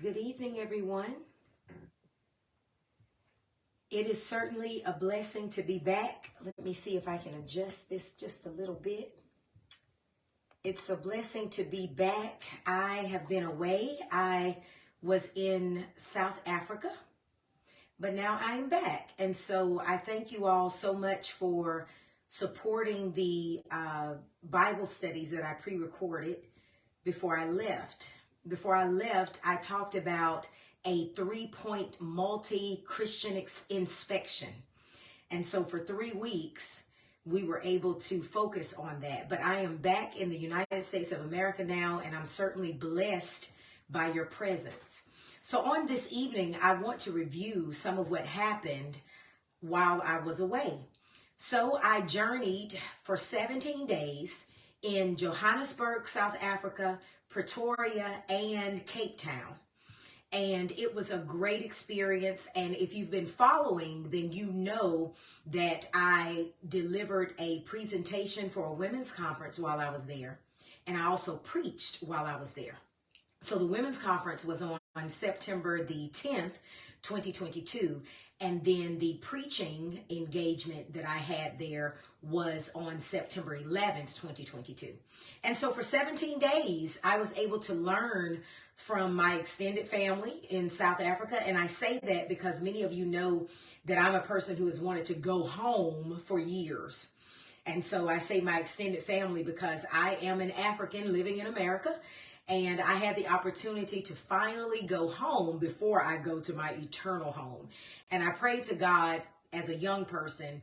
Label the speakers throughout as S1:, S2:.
S1: Good evening, everyone. It is certainly a blessing to be back. Let me see if I can adjust this just a little bit. It's a blessing to be back. I have been away. I was in South Africa, but now I am back. And so I thank you all so much for supporting the Bible studies that I pre-recorded before I left. Before I left, I talked about a 3-point multi-Christian inspection. And so for 3 weeks, we were able to focus on that. But I am back in the United States of America now, and I'm certainly blessed by your presence. So on this evening, I want to review some of what happened while I was away. So I journeyed for 17 days in Johannesburg, South Africa, Pretoria, and Cape Town. And it was a great experience. And if you've been following, then you know that I delivered a presentation for a women's conference while I was there. And I also preached while I was there. So the women's conference was on September the 10th, 2022. And then the preaching engagement that I had there was on September 11th, 2022. And so for 17 days, I was able to learn from my extended family in South Africa. And I say that because many of you know that I'm a person who has wanted to go home for years. And so I say my extended family because I am an African living in America. And I had the opportunity to finally go home before I go to my eternal home. And I prayed to God as a young person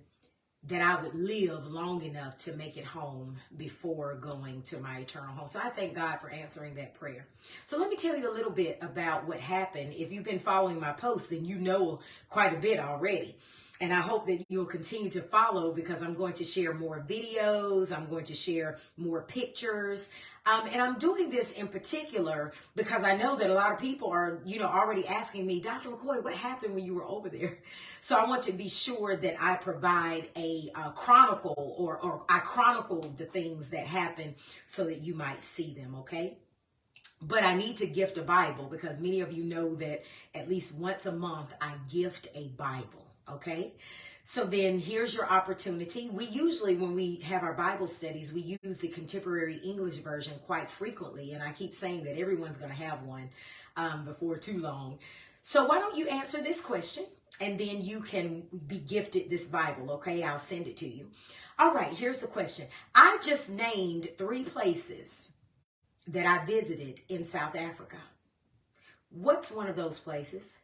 S1: that I would live long enough to make it home before going to my eternal home. So I thank God for answering that prayer. So let me tell you a little bit about what happened. If you've been following my posts, then you know quite a bit already. And I hope that you'll continue to follow because I'm going to share more videos. I'm going to share more pictures. And I'm doing this in particular because I know that a lot of people are, already asking me, Dr. McCoy, what happened when you were over there? So I want to be sure that I provide a chronicle or I chronicle the things that happen so that you might see them, okay? But I need to gift a Bible because many of you know that at least once a month I gift a Bible. Okay, so then here's your opportunity. We usually, when we have our Bible studies, we use the contemporary English version quite frequently. And I keep saying that everyone's going to have one before too long. So why don't you answer this question and then you can be gifted this Bible. Okay, I'll send it to you. All right, here's the question. I just named 3 places that I visited in South Africa. What's one of those places?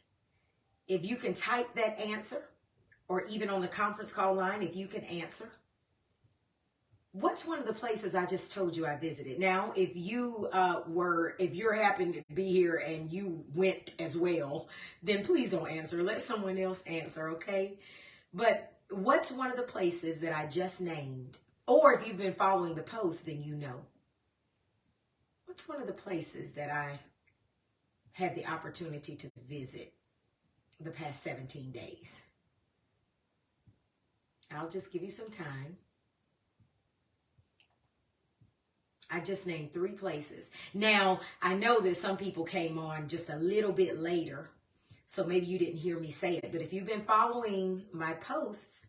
S1: If you can type that answer, or even on the conference call line, if you can answer, what's one of the places I just told you I visited? Now, if you happened to be here and you went as well, then please don't answer. Let someone else answer, okay? But what's one of the places that I just named? Or if you've been following the post, then you know. What's one of the places that I had the opportunity to visit the past 17 days? I'll just give you some time. I just named 3 places. Now, I know that some people came on just a little bit later, so maybe you didn't hear me say it. But if you've been following my posts,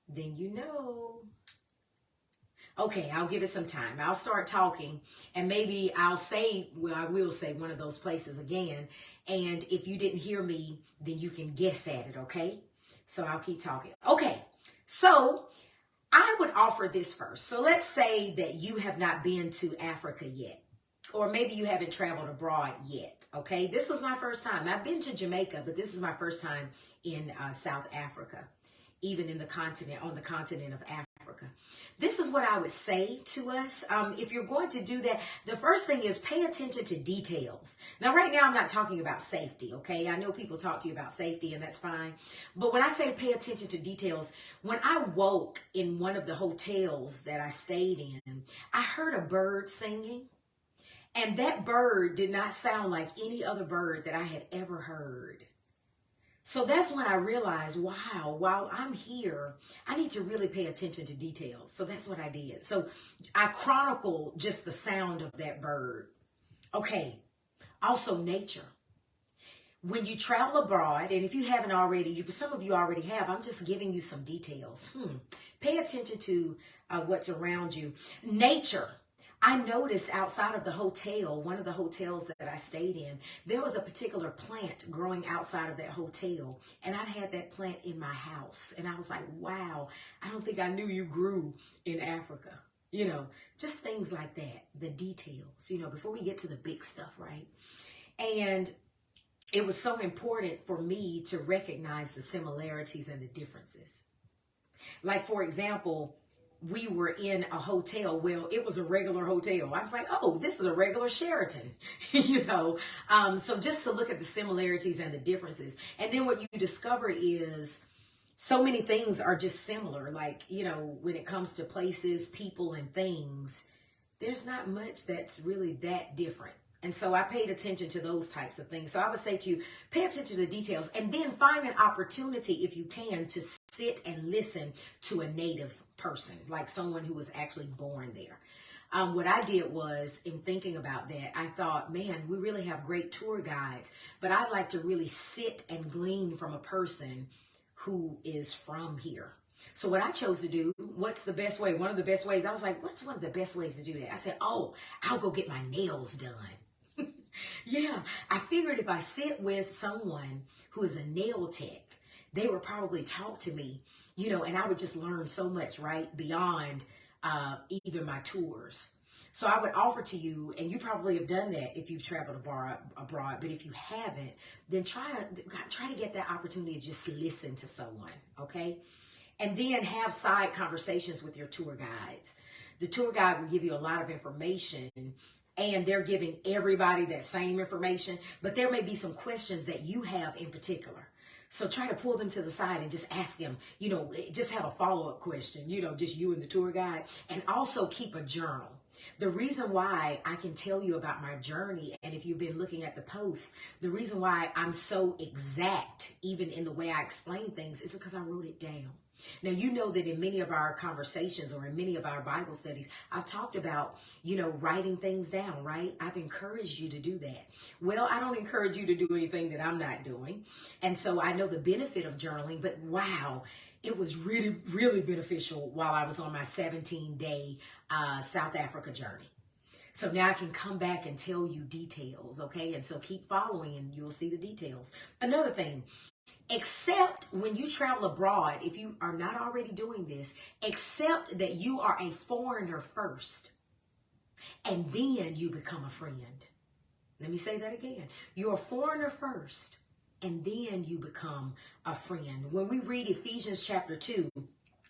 S1: then you know. Okay, I'll give it some time. I'll start talking, and maybe I will say one of those places again. And if you didn't hear me, then you can guess at it, okay? So I'll keep talking. Okay, so I would offer this first. So let's say that you have not been to Africa yet, or maybe you haven't traveled abroad yet, okay? This was my first time. I've been to Jamaica, but this is my first time in South Africa, even on the continent of Africa. This is what I would say to us. If you're going to do that, the first thing is pay attention to details. Now, right now, I'm not talking about safety, okay? I know people talk to you about safety, and that's fine. But when I say pay attention to details, when I woke in one of the hotels that I stayed in, I heard a bird singing. And that bird did not sound like any other bird that I had ever heard. So that's when I realized, wow, while I'm here, I need to really pay attention to details. So that's what I did. So I chronicled just the sound of that bird. Okay. Also nature. when you travel abroad, and if you haven't already, some of you already have, I'm just giving you some details. Pay attention to what's around you. Nature. I noticed outside of the hotel, one of the hotels that I stayed in, there was a particular plant growing outside of that hotel. And I had that plant in my house. And I was like, wow, I don't think I knew you grew in Africa. You know, just things like that, the details, you know, before we get to the big stuff, right? And it was so important for me to recognize the similarities and the differences. Like, for example, we were in a hotel. Well, it was a regular hotel. I was like, oh, this is a regular Sheraton, you know. So just to look at the similarities and the differences. And then what you discover is so many things are just similar. Like, you know, when it comes to places, people, and things, there's not much that's really that different. And so I paid attention to those types of things. So I would say to you, pay attention to the details and then find an opportunity, if you can, to sit and listen to a native person, like someone who was actually born there. What I did was, in thinking about that, I thought, man, we really have great tour guides, but I'd like to really sit and glean from a person who is from here. So what I chose to do, what's the best way? One of the best ways, I was like, what's one of the best ways to do that? I said, oh, I'll go get my nails done. Yeah, I figured if I sit with someone who is a nail tech, they would probably talk to me, you know, and I would just learn so much, right? Beyond even my tours. So I would offer to you, and you probably have done that if you've traveled abroad, but if you haven't, then try to get that opportunity to just listen to someone, okay? And then have side conversations with your tour guides. The tour guide will give you a lot of information, and they're giving everybody that same information, but there may be some questions that you have in particular. So try to pull them to the side and just ask them, you know, just have a follow-up question, you know, just you and the tour guide, and also keep a journal. The reason why I can tell you about my journey, and if you've been looking at the posts, the reason why I'm so exact, even in the way I explain things, is because I wrote it down. Now, you know that in many of our conversations or in many of our Bible studies, I've talked about, you know, writing things down, right? I've encouraged you to do that. Well, I don't encourage you to do anything that I'm not doing. And so I know the benefit of journaling, but wow, it was really, really beneficial while I was on my 17-day South Africa journey. So now I can come back and tell you details, okay? And so keep following and you'll see the details. Another thing, except when you travel abroad, if you are not already doing this, accept that you are a foreigner first, and then you become a friend. Let me say that again. You're a foreigner first, and then you become a friend. When we read Ephesians chapter 2,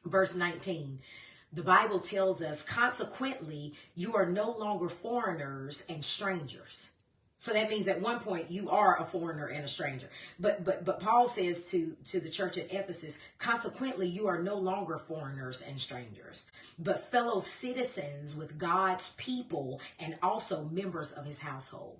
S1: verse 19, the Bible tells us, consequently, you are no longer foreigners and strangers. So that means at one point you are a foreigner and a stranger. But Paul says to the church at Ephesus, consequently, you are no longer foreigners and strangers, but fellow citizens with God's people and also members of his household.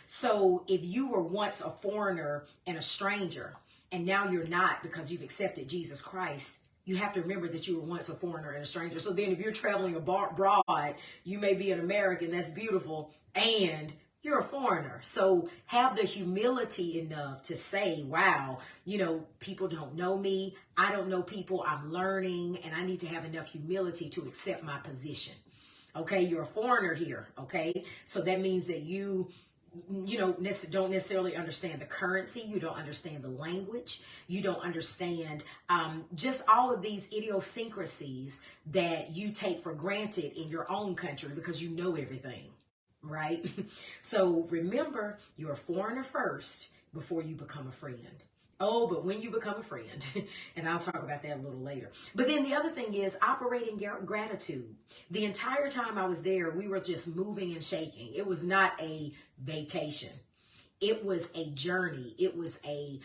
S1: So if you were once a foreigner and a stranger, and now you're not because you've accepted Jesus Christ, you have to remember that you were once a foreigner and a stranger. So then if you're traveling abroad, you may be an American, that's beautiful, and you're a foreigner. So have the humility enough to say, wow, you know, people don't know me. I don't know people. I'm learning, and I need to have enough humility to accept my position. Okay, you're a foreigner here. Okay, so that means that you don't necessarily understand the currency. You don't understand the language. You don't understand just all of these idiosyncrasies that you take for granted in your own country because you know everything. Right? So remember, you're a foreigner first before you become a friend. Oh, but when you become a friend, and I'll talk about that a little later. But then the other thing is operating gratitude. The entire time I was there, we were just moving and shaking. It was not a vacation. It was a journey. It was a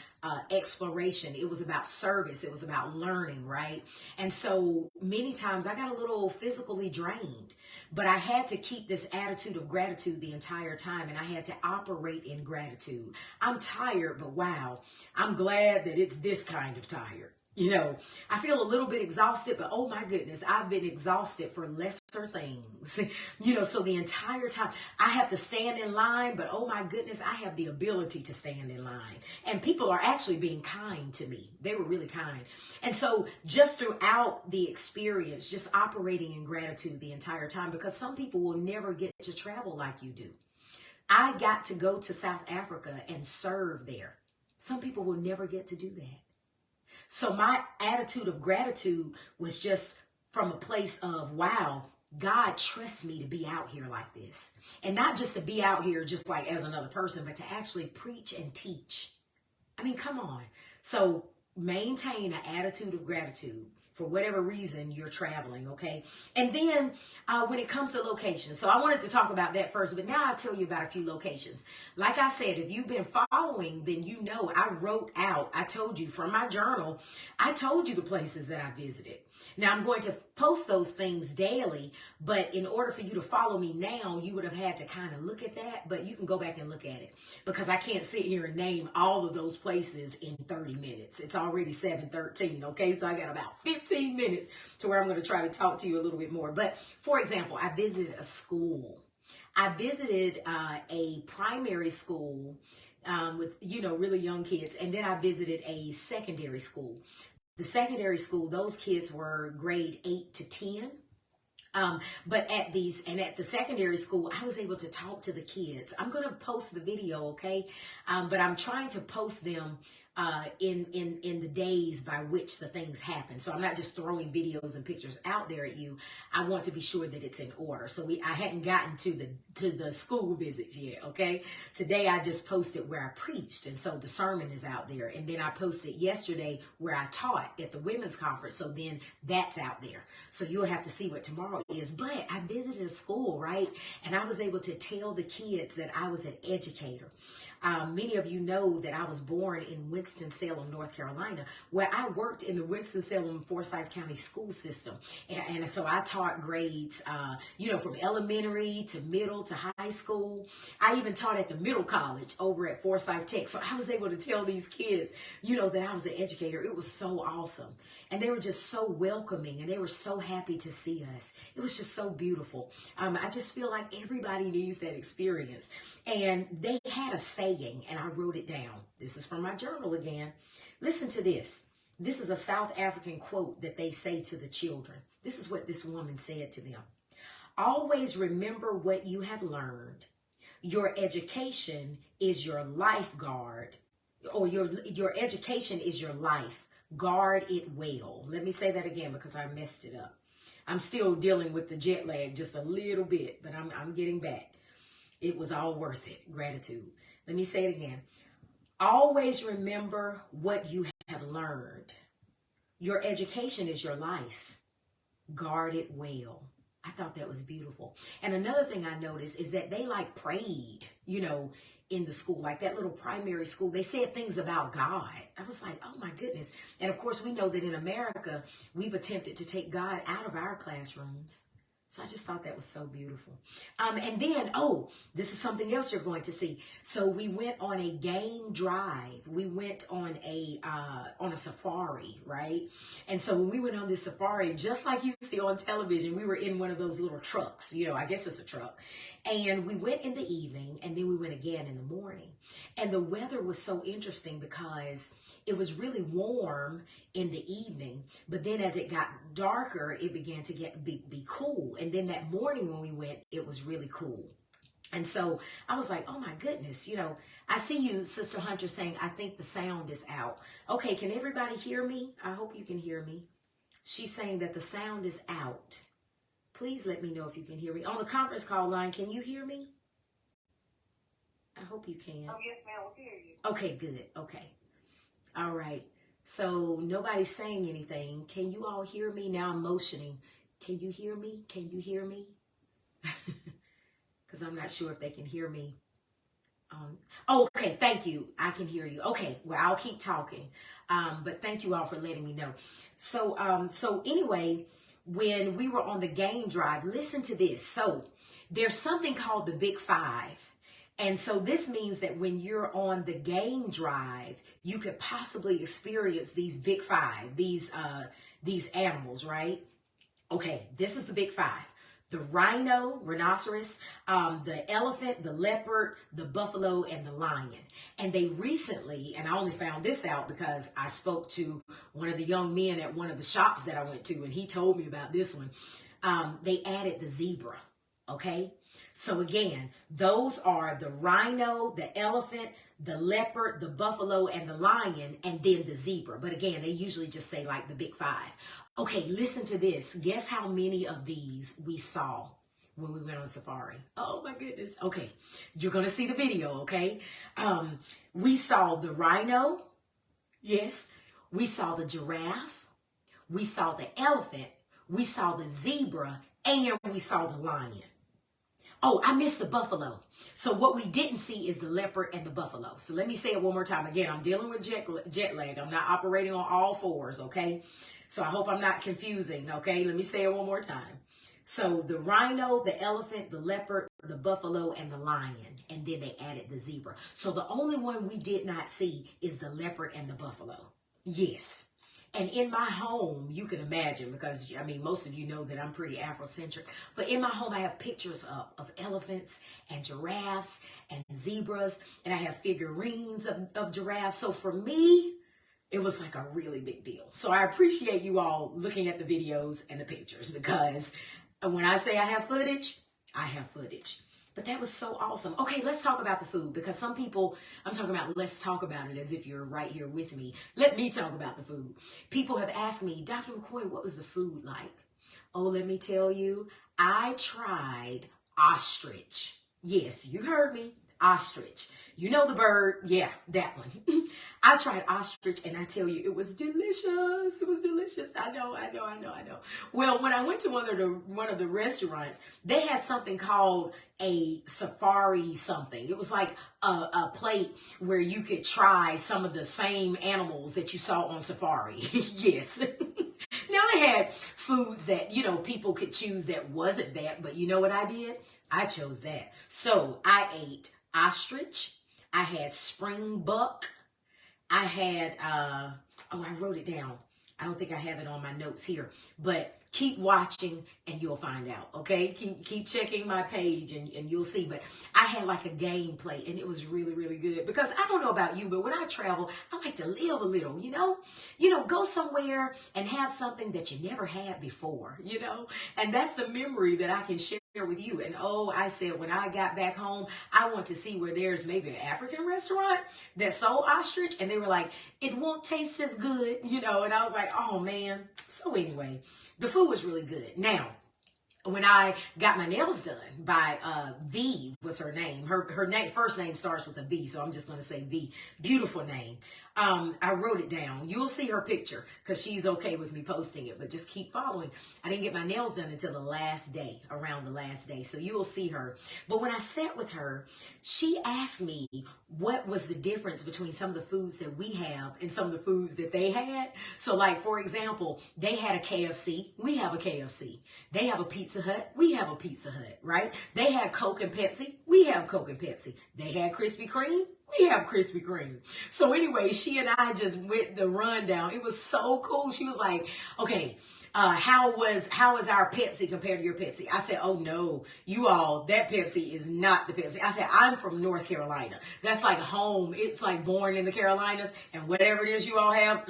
S1: exploration. It was about service. It was about learning, right? And so many times I got a little physically drained, but I had to keep this attitude of gratitude the entire time, and I had to operate in gratitude. I'm tired, but wow, I'm glad that it's this kind of tired. You know, I feel a little bit exhausted, but oh my goodness, I've been exhausted for less things, you know, so the entire time I have to stand in line, but oh my goodness, I have the ability to stand in line, and people are actually being kind to me. They were really kind. And so just throughout the experience, just operating in gratitude the entire time, because some people will never get to travel like you do. I got to go to South Africa and serve there. Some people will never get to do that. So my attitude of gratitude was just from a place of, wow, God trusts me to be out here like this. And not just to be out here just like as another person, but to actually preach and teach. I mean, come on. So maintain an attitude of gratitude for whatever reason you're traveling, okay? And then when it comes to locations, so I wanted to talk about that first, but now I'll tell you about a few locations. Like I said, if you've been following, then you know I wrote out, I told you from my journal, I told you the places that I visited. Now I'm going to post those things daily, but in order for you to follow me now, you would have had to kind of look at that, but you can go back and look at it because I can't sit here and name all of those places in 30 minutes. It's already 7:13, okay? So I got about 15 minutes to where I'm going to try to talk to you a little bit more. But for example, I visited a school. I visited a primary school with, you know, really young kids, and then I visited a secondary school. The secondary school, those kids were grade 8 to 10. But at the secondary school, I was able to talk to the kids. I'm going to post the video, okay? But I'm trying to post them in the days by which the things happen. So I'm not just throwing videos and pictures out there at you. I want to be sure that it's in order. So I hadn't gotten to the school visits yet, okay? Today I just posted where I preached, and so the sermon is out there. And then I posted yesterday where I taught at the women's conference. So then that's out there. So you'll have to see what tomorrow is. But I visited a school, right? And I was able to tell the kids that I was an educator. Many of you know that I was born in Winston-Salem, North Carolina, where I worked in the Winston-Salem Forsyth County school system. And so I taught grades, you know, from elementary to middle to high school. I even taught at the middle college over at Forsyth Tech. So I was able to tell these kids, you know, that I was an educator. It was so awesome. And they were just so welcoming, and they were so happy to see us. It was just so beautiful. I just feel like everybody needs that experience. And they had a saying, and I wrote it down. This is from my journal again. Listen to this. This is a South African quote that they say to the children. This is what this woman said to them. Always remember what you have learned. Your education is your lifeguard, or your education is your life. Guard it well. Let me say that again because I messed it up. I'm still dealing with the jet lag just a little bit, but I'm getting back. It was all worth it. Gratitude. Let me say it again. Always remember what you have learned. Your education is your life. Guard it well. I thought that was beautiful. And another thing I noticed is that they like prayed, you know, in the school, like that little primary school. They said things about God. I was like, oh my goodness. And of course, we know that in America, we've attempted to take God out of our classrooms. So I just thought that was so beautiful. And then, oh, this is something else you're going to see. So we went on a game drive. We went on a safari, right? And so when we went on this safari, just like you see on television, we were in one of those little trucks. You know, I guess it's a truck. And we went in the evening, and then we went again in the morning. And the weather was so interesting because it was really warm in the evening, but then as it got darker, it began to be cool. And then that morning when we went, it was really cool. And so I was like, oh my goodness, you know, I see you, Sister Hunter, saying, I think the sound is out. Okay, can everybody hear me? I hope you can hear me. She's saying that the sound is out. Please let me know if you can hear me. On the conference call line, can you hear me? I hope you can.
S2: Oh, yes, ma'am, we'll hear you.
S1: Okay, good. Okay. All right. So nobody's saying anything. Can you all hear me? Now I'm motioning. Can you hear me? Can you hear me? Because I'm not sure if they can hear me. Oh, okay. Thank you. I can hear you. Okay. Well, I'll keep talking. But thank you all for letting me know. So anyway, when we were on the game drive, listen to this. So there's something called the Big Five. And so this means that when you're on the game drive, you could possibly experience these Big Five, these animals, right? Okay, this is the Big Five. the rhino, rhinoceros, the elephant, the leopard, the buffalo, and the lion. And they recently, and I only found this out because I spoke to one of the young men at one of the shops that I went to, and he told me about this one. They added the zebra. Okay. So again, those are the rhino, the elephant, the leopard, the buffalo, and the lion, and then the zebra. But again, they usually just say like the big five. Okay, listen to this. Guess how many of these we saw when we went on safari? Oh my goodness. Okay, you're going to see the video, okay? We saw the rhino. Yes. We saw the giraffe. We saw the elephant. We saw the zebra. And we saw the lion. Oh, I missed the buffalo. So what we didn't see is the leopard and the buffalo. So let me say it one more time. Again, I'm dealing with jet lag. I'm not operating on all fours, okay? So I hope I'm not confusing, okay? Let me say it one more time. So the rhino, the elephant, the leopard, the buffalo, and the lion. And then they added the zebra. So the only one we did not see is the leopard and the buffalo. Yes. And in my home, you can imagine, because, I mean, most of you know that I'm pretty Afrocentric, but in my home, I have pictures of elephants and giraffes and zebras, and I have figurines of giraffes. So for me, it was like a really big deal. So I appreciate you all looking at the videos and the pictures, because when I say I have footage, I have footage. But that was so awesome. Okay, let's talk about the food, because some people, I'm talking about let's talk about it as if you're right here with me. Let me talk about the food. People have asked me, Dr. McCoy, what was the food like? Oh, let me tell you, I tried ostrich. Yes, you heard me, ostrich. You know the bird. Yeah, that one. I tried ostrich, and I tell you, it was delicious. It was delicious. I know. Well, when I went to one of the restaurants, they had something called a safari something. It was like a plate where you could try some of the same animals that you saw on safari. Yes. Now they had foods that, you know, people could choose that wasn't that, but you know what I did? I chose that. So I ate ostrich. I had springbuck. I had, I wrote it down. I don't think I have it on my notes here, but keep watching and you'll find out. Okay. Keep checking my page and you'll see. But I had like a game play, and it was really, really good, because I don't know about you, but when I travel, I like to live a little, you know, go somewhere and have something that you never had before, you know, and that's the memory that I can share with you. And I said, when I got back home, I want to see where there's maybe an African restaurant that sold ostrich, and they were like, it won't taste as good, you know, and I was like, oh man. So anyway, the food was really good. Now, when I got my nails done by V was her name. Her name, first name starts with a V, so I'm just going to say V. Beautiful name. I wrote it down. You'll see her picture because she's okay with me posting it, but just keep following. I didn't get my nails done until the last day, around the last day, so you'll see her. But when I sat with her, she asked me what was the difference between some of the foods that we have and some of the foods that they had. So like, for example, they had a KFC. We have a KFC. They have a Pizza Hut. We have a Pizza Hut, right? They had Coke and Pepsi. We have Coke and Pepsi. They had Krispy Kreme. We have Krispy Kreme. So anyway, she and I just went the rundown. It was so cool. She was like, okay, how was our Pepsi compared to your Pepsi? I said, oh no, you all, that Pepsi is not the Pepsi. I said, I'm from North Carolina. That's like home. It's like born in the Carolinas, and whatever it is you all have.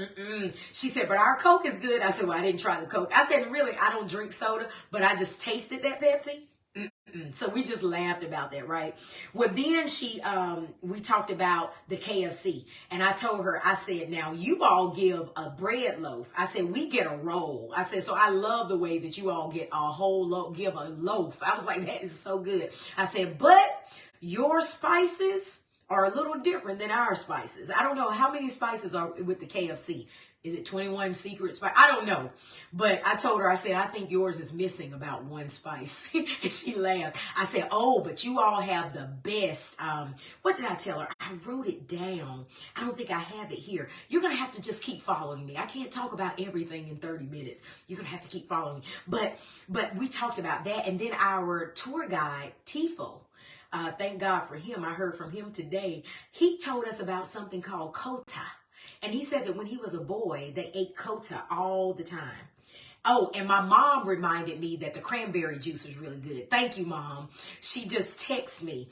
S1: She said, but our Coke is good. I said, well, I didn't try the Coke. I said, really, I don't drink soda, but I just tasted that Pepsi. So we just laughed about that, right? Well, then we talked about the KFC, and I told her, I said, now you all give a bread loaf. I said, we get a roll. I said, so I love the way that you all get a whole loaf, give a loaf. I was like, that is so good. I said, but your spices are a little different than our spices. I don't know how many spices are with the KFC. Is it 21 secret spice? I don't know. But I told her, I said, I think yours is missing about one spice. And she laughed. I said, oh, but you all have the best. What did I tell her? I wrote it down. I don't think I have it here. You're going to have to just keep following me. I can't talk about everything in 30 minutes. You're going to have to keep following me. But we talked about that. And then our tour guide, Tifo, thank God for him. I heard from him today. He told us about something called Kota. And he said that when he was a boy, they ate Kota all the time. Oh, and my mom reminded me that the cranberry juice was really good. Thank you, Mom. She just texted me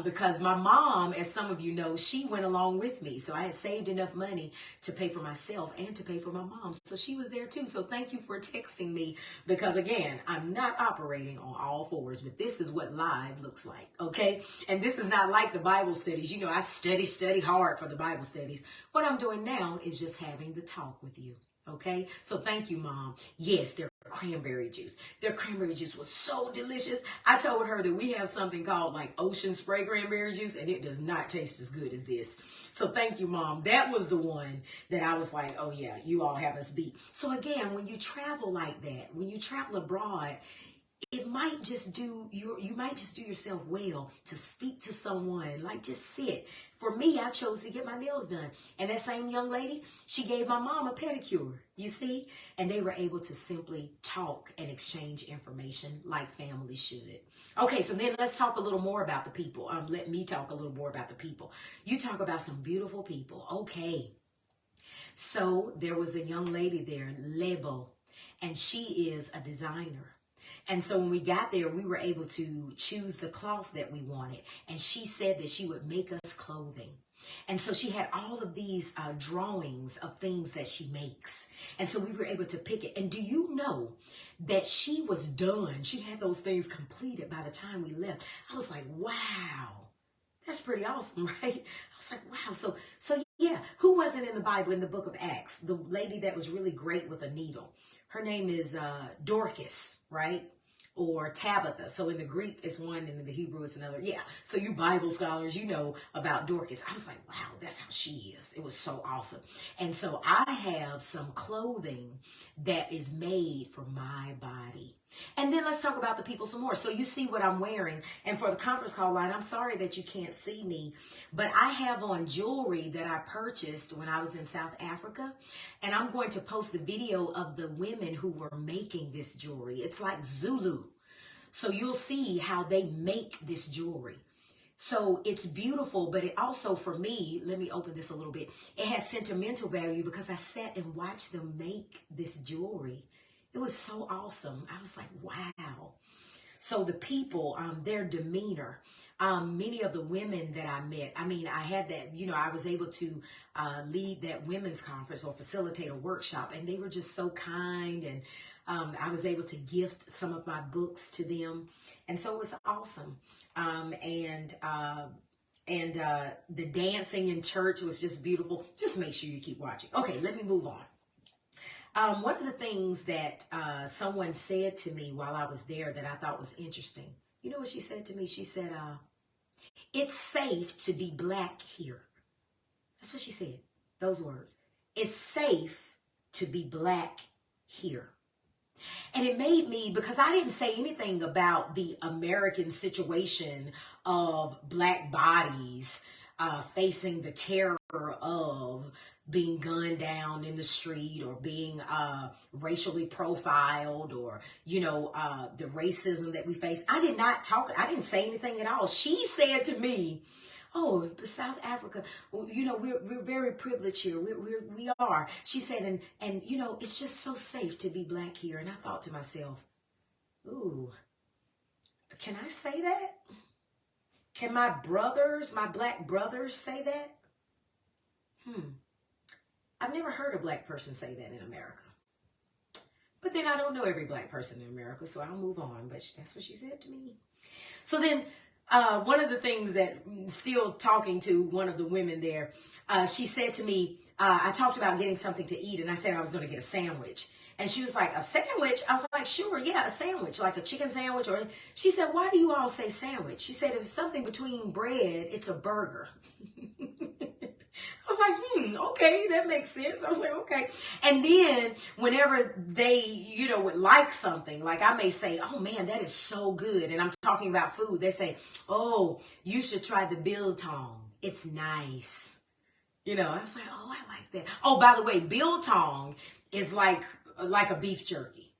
S1: because my mom, as some of you know, she went along with me. So I had saved enough money to pay for myself and to pay for my mom. So she was there too. So thank you for texting me because, again, I'm not operating on all fours, but this is what live looks like, okay? And this is not like the Bible studies. You know, I study hard for the Bible studies. What I'm doing now is just having the talk with you. Okay, so thank you, Mom. Yes, their cranberry juice. Their cranberry juice was so delicious. I told her that we have something called like Ocean Spray cranberry juice, and it does not taste as good as this. So thank you, Mom. That was the one that I was like, oh yeah, you all have us beat. So again, when you travel like that, when you travel abroad, it might just do you might just do yourself well to speak to someone, like just sit. For me, I chose to get my nails done, and that same young lady, she gave my mom a pedicure, you see, and they were able to simply talk and exchange information like family should. Okay, so then let's talk a little more about the people. Let me talk a little more about the people. You talk about some beautiful people. Okay, so there was a young lady there, Lebo, and she is a designer. And so when we got there, we were able to choose the cloth that we wanted. And she said that she would make us clothing. And so she had all of these drawings of things that she makes. And so we were able to pick it. And do you know that she was done? She had those things completed by the time we left. I was like, wow, that's pretty awesome, right? I was like, wow. So yeah, who wasn't in the Bible in the book of Acts? The lady that was really great with a needle. Her name is Dorcas, right? Or Tabitha. So in the Greek it's one and in the Hebrew it's another. Yeah. So you Bible scholars, you know about Dorcas. I was like, wow, that's how she is. It was so awesome. And so I have some clothing that is made for my body. And then let's talk about the people some more. So you see what I'm wearing. And for the conference call line, I'm sorry that you can't see me, but I have on jewelry that I purchased when I was in South Africa. And I'm going to post the video of the women who were making this jewelry. It's like Zulu. So you'll see how they make this jewelry. So it's beautiful, but it also, for me, let me open this a little bit. It has sentimental value because I sat and watched them make this jewelry. It was so awesome. I was like, wow. So the people, their demeanor, many of the women that I met, I mean, I had that, you know, I was able to lead that women's conference or facilitate a workshop, and they were just so kind, and I was able to gift some of my books to them. And so it was awesome. And the dancing in church was just beautiful. Just make sure you keep watching. Okay, let me move on. One of the things that someone said to me while I was there that I thought was interesting, you know what she said to me? She said, it's safe to be black here. That's what she said, those words. It's safe to be black here. And it made me, because I didn't say anything about the American situation of black bodies facing the terror of being gunned down in the street, or being racially profiled, or, you know, the racism that we face. I didn't say anything at all. She said to me, oh, South Africa, you know, we're very privileged here. We are. She said, and you know, it's just so safe to be black here. And I thought to myself, ooh, can I say that? Can my black brothers say that? I've never heard a black person say that in America. But then I don't know every black person in America, so I'll move on. But that's what she said to me. So then one of the things that, still talking to one of the women there, she said to me, I talked about getting something to eat, and I said I was going to get a sandwich. And she was like, a sandwich? I was like, sure, yeah, a sandwich, like a chicken sandwich. Or she said, why do you all say sandwich? She said, if it's something between bread, it's a burger. I was like, okay, that makes sense. I was like, okay. And then whenever they, you know, would like something, like I may say, oh man, that is so good. And I'm talking about food. They say, oh, you should try the biltong. It's nice. You know, I was like, oh, I like that. Oh, by the way, biltong is like a beef jerky.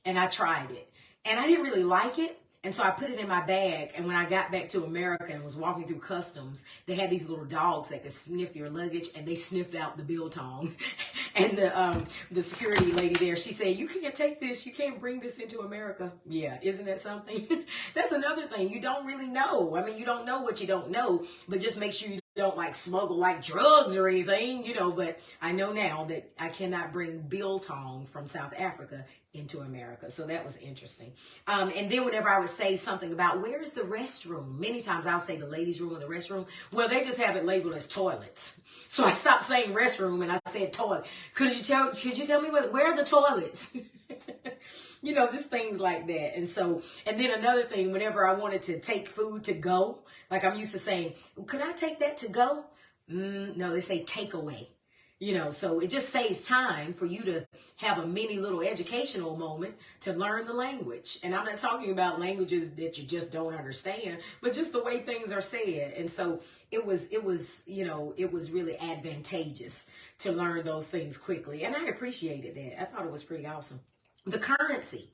S1: And I tried it. And I didn't really like it. And so I put it in my bag. And when I got back to America and was walking through customs, they had these little dogs that could sniff your luggage, and they sniffed out the biltong. And the security lady there, she said, "You can't take this. You can't bring this into America." Yeah, isn't that something? That's another thing. You don't really know. I mean, you don't know what you don't know, but just make sure you don't like smuggle like drugs or anything, but I know now that I cannot bring biltong from South Africa into America. So that was interesting. And then whenever I would say something about where's the restroom, many times I'll say the ladies' room or the restroom. Well, they just have it labeled as toilets. So I stopped saying restroom and I said toilet. Could you tell me where are the toilets? Just things like that. And then another thing, whenever I wanted to take food to go, like I'm used to saying, could I take that to go? No, they say takeaway. So it just saves time for you to have a mini little educational moment to learn the language. And I'm not talking about languages that you just don't understand, but just the way things are said. And so it was really advantageous to learn those things quickly. And I appreciated that. I thought it was pretty awesome. The currency.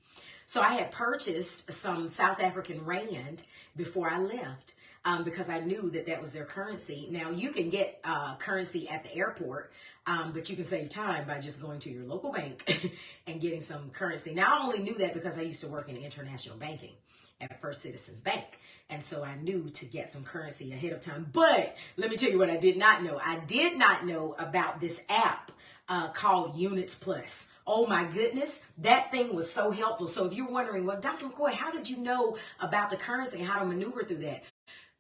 S1: So I had purchased some South African rand before I left. Because I knew that was their currency. Now, you can get currency at the airport, but you can save time by just going to your local bank and getting some currency. Now, I only knew that because I used to work in international banking at First Citizens Bank. And so I knew to get some currency ahead of time. But let me tell you what I did not know. I did not know about this app called Units Plus. Oh my goodness, that thing was so helpful. So if you're wondering, well, Dr. McCoy, how did you know about the currency and how to maneuver through that?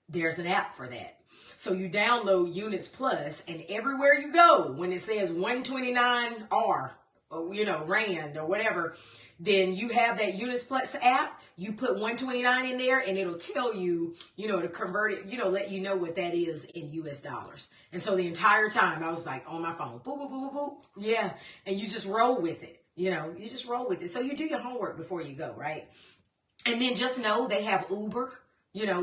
S1: There's an app for that. So you download Units Plus, and everywhere you go, when it says 129R, or Rand or whatever, then you have that Units Plus app. You put 129 in there, and it'll tell you, to convert it, let you know what that is in US dollars. And so the entire time I was like on my phone, boop, boop, boop, boop, boop. Yeah. And you just roll with it. You just roll with it. So you do your homework before you go, right? And then just know they have Uber.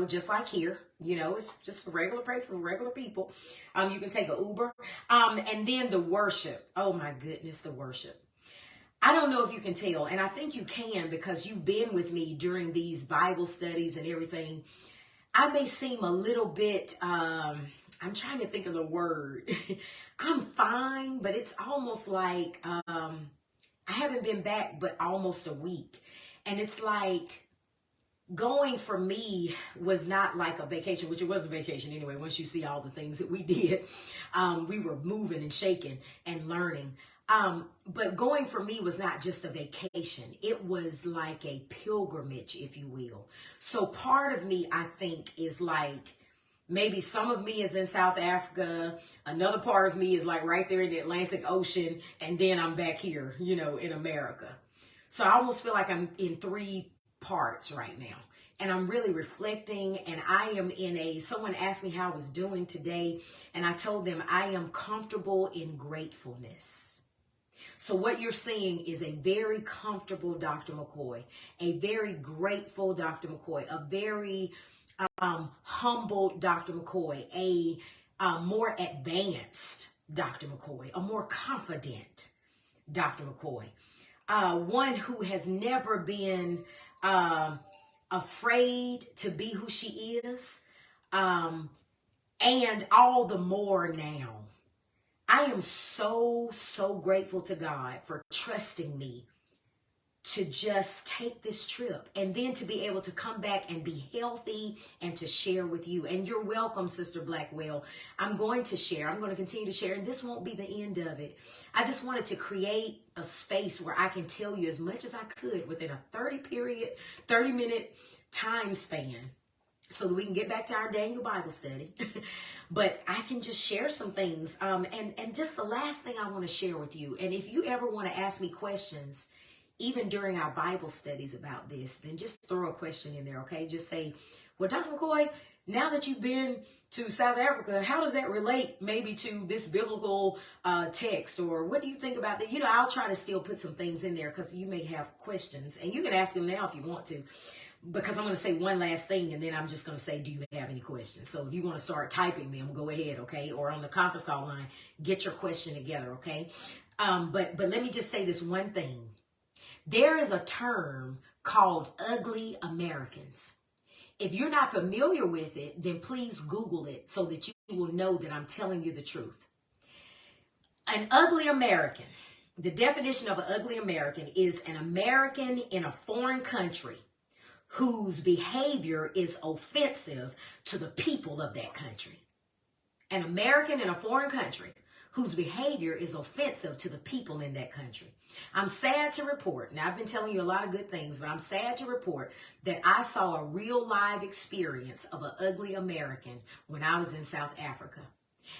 S1: Just like here, it's just a regular place for regular people. You can take an Uber. And then the worship. Oh my goodness, the worship. I don't know if you can tell, and I think you can because you've been with me during these Bible studies and everything. I may seem a little bit, I'm trying to think of the word. I'm fine, but it's almost like I haven't been back but almost a week. And it's like, going for me was not like a vacation, which it wasn't a vacation anyway. Once you see all the things that we did, we were moving and shaking and learning. But going for me was not just a vacation. It was like a pilgrimage, if you will. So part of me, I think, is like, maybe some of me is in South Africa. Another part of me is like right there in the Atlantic Ocean. And then I'm back here, in America. So I almost feel like I'm in three parts right now, and I'm really reflecting, and I am someone asked me how I was doing today, and I told them I am comfortable in gratefulness. So what you're seeing is a very comfortable Dr. McCoy, a very grateful Dr. McCoy, a very humble Dr. McCoy, a more advanced Dr. McCoy, a more confident Dr. McCoy, one who has never been afraid to be who she is, and all the more now. I am so grateful to God for trusting me to just take this trip and then to be able to come back and be healthy and to share with you. And you're welcome, Sister Blackwell. I'm going to share. I'm going to continue to share, and this won't be the end of it. I just wanted to create a space where I can tell you as much as I could within a 30-minute time span, so that we can get back to our Daniel Bible study. But I can just share some things. And just the last thing I want to share with you, and if you ever want to ask me questions, even during our Bible studies about this, then just throw a question in there, okay? Just say, well, Dr. McCoy, now that you've been to South Africa, how does that relate maybe to this biblical text? Or what do you think about that? I'll try to still put some things in there because you may have questions. And you can ask them now if you want to, because I'm going to say one last thing, and then I'm just going to say, do you have any questions? So if you want to start typing them, go ahead, okay? Or on the conference call line, get your question together, okay? But let me just say this one thing. There is a term called ugly Americans. If you're not familiar with it, then please Google it so that you will know that I'm telling you the truth. An ugly American, the definition of an ugly American is an American in a foreign country whose behavior is offensive to the people of that country. An American in a foreign country whose behavior is offensive to the people in that country. I'm sad to report, now I've been telling you a lot of good things, but I'm sad to report that I saw a real live experience of an ugly American when I was in South Africa.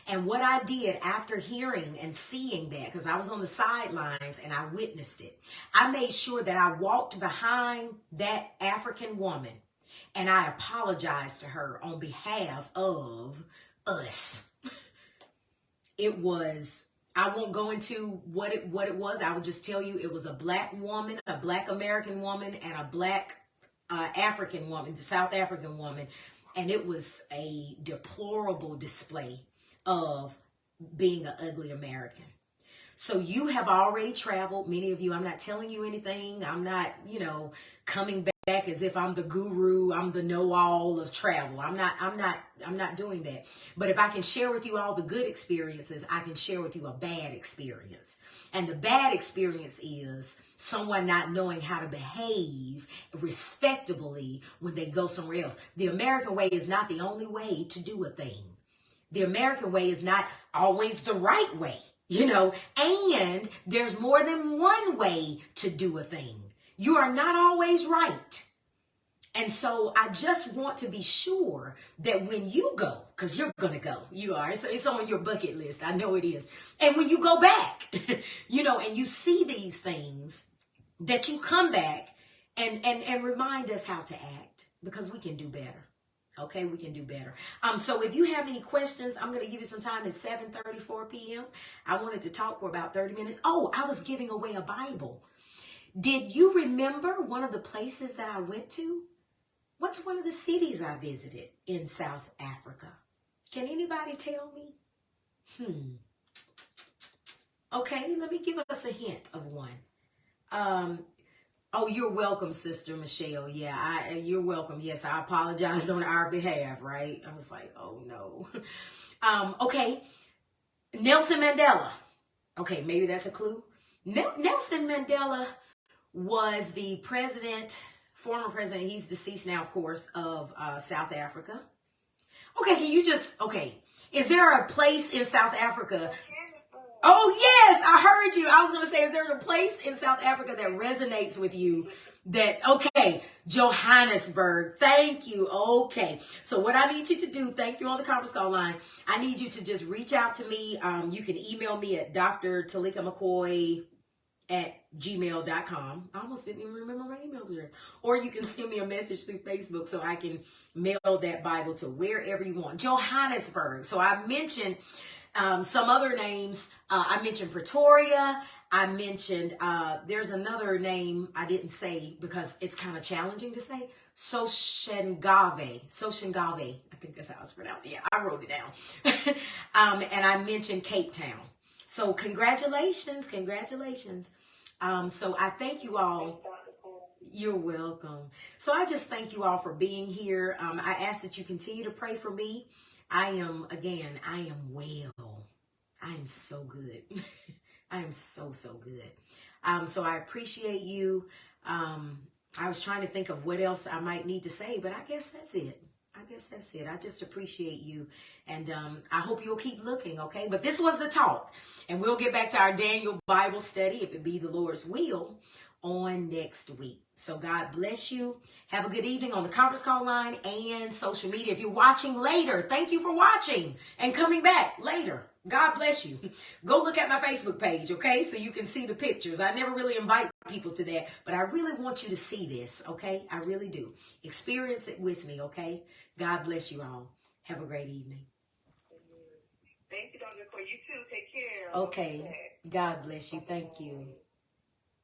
S1: And what I did after hearing and seeing that, because I was on the sidelines and I witnessed it, I made sure that I walked behind that African woman and I apologized to her on behalf of us. It was, I won't go into what it was. I will just tell you it was a black woman, a black American woman, and a black African woman, the South African woman. And it was a deplorable display of being an ugly American. So you have already traveled, many of you. I'm not telling you anything. I'm not, coming back as if I'm the guru, I'm the know-all of travel. I'm not doing that. But if I can share with you all the good experiences, I can share with you a bad experience. And the bad experience is someone not knowing how to behave respectably when they go somewhere else. The American way is not the only way to do a thing. The American way is not always the right way, and there's more than one way to do a thing. You are not always right. And so I just want to be sure that when you go, because you're going to go, you are, it's on your bucket list. I know it is. And when you go back, and you see these things, that you come back and remind us how to act, because we can do better. Okay, we can do better. So if you have any questions, I'm going to give you some time. It's 7:34 p.m. I wanted to talk for about 30 minutes. Oh, I was giving away a Bible. Did you remember one of the places that I went to? What's one of the cities I visited in South Africa? Can anybody tell me? Okay, let me give us a hint of one. Oh, you're welcome, Sister Michelle. Yeah, you're welcome. Yes, I apologize on our behalf, right? I was like, oh no. Okay, Nelson Mandela. Okay, maybe that's a clue. Nelson Mandela was the former president, he's deceased now, of course, of South Africa. Okay, is there a place in South Africa? Oh, yes, I heard you. I was going to say, is there a place in South Africa that resonates with you? Okay, Johannesburg. Thank you. Okay. So what I need you to do, thank you on the conference call line. I need you to just reach out to me. You can email me at drtalikamccoy@gmail.com. I almost didn't even remember my email address. Or you can send me a message through Facebook so I can mail that Bible to wherever you want. Johannesburg. So I mentioned some other names. I mentioned Pretoria. I mentioned, there's another name I didn't say because it's kind of challenging to say. Soshanguve. I think that's how it's pronounced. Yeah, I wrote it down. And I mentioned Cape Town. So congratulations. So I thank you all. You're welcome. So I just thank you all for being here. I ask that you continue to pray for me. I am well. I am so good. I am so good. So I appreciate you. I was trying to think of what else I might need to say, but I guess that's it. I just appreciate you. And I hope you'll keep looking, okay? But this was the talk. And we'll get back to our Daniel Bible study, if it be the Lord's will, on next week. So God bless you. Have a good evening on the conference call line and social media. If you're watching later, thank you for watching and coming back later. God bless you. Go look at my Facebook page, okay? So you can see the pictures. I never really invite people to that, but I really want you to see this, okay? I really do. Experience it with me, okay? God bless you all. Have a great evening.
S2: Thank you, Dr. Cole. You too. Take care.
S1: Okay. God bless you. Thank you.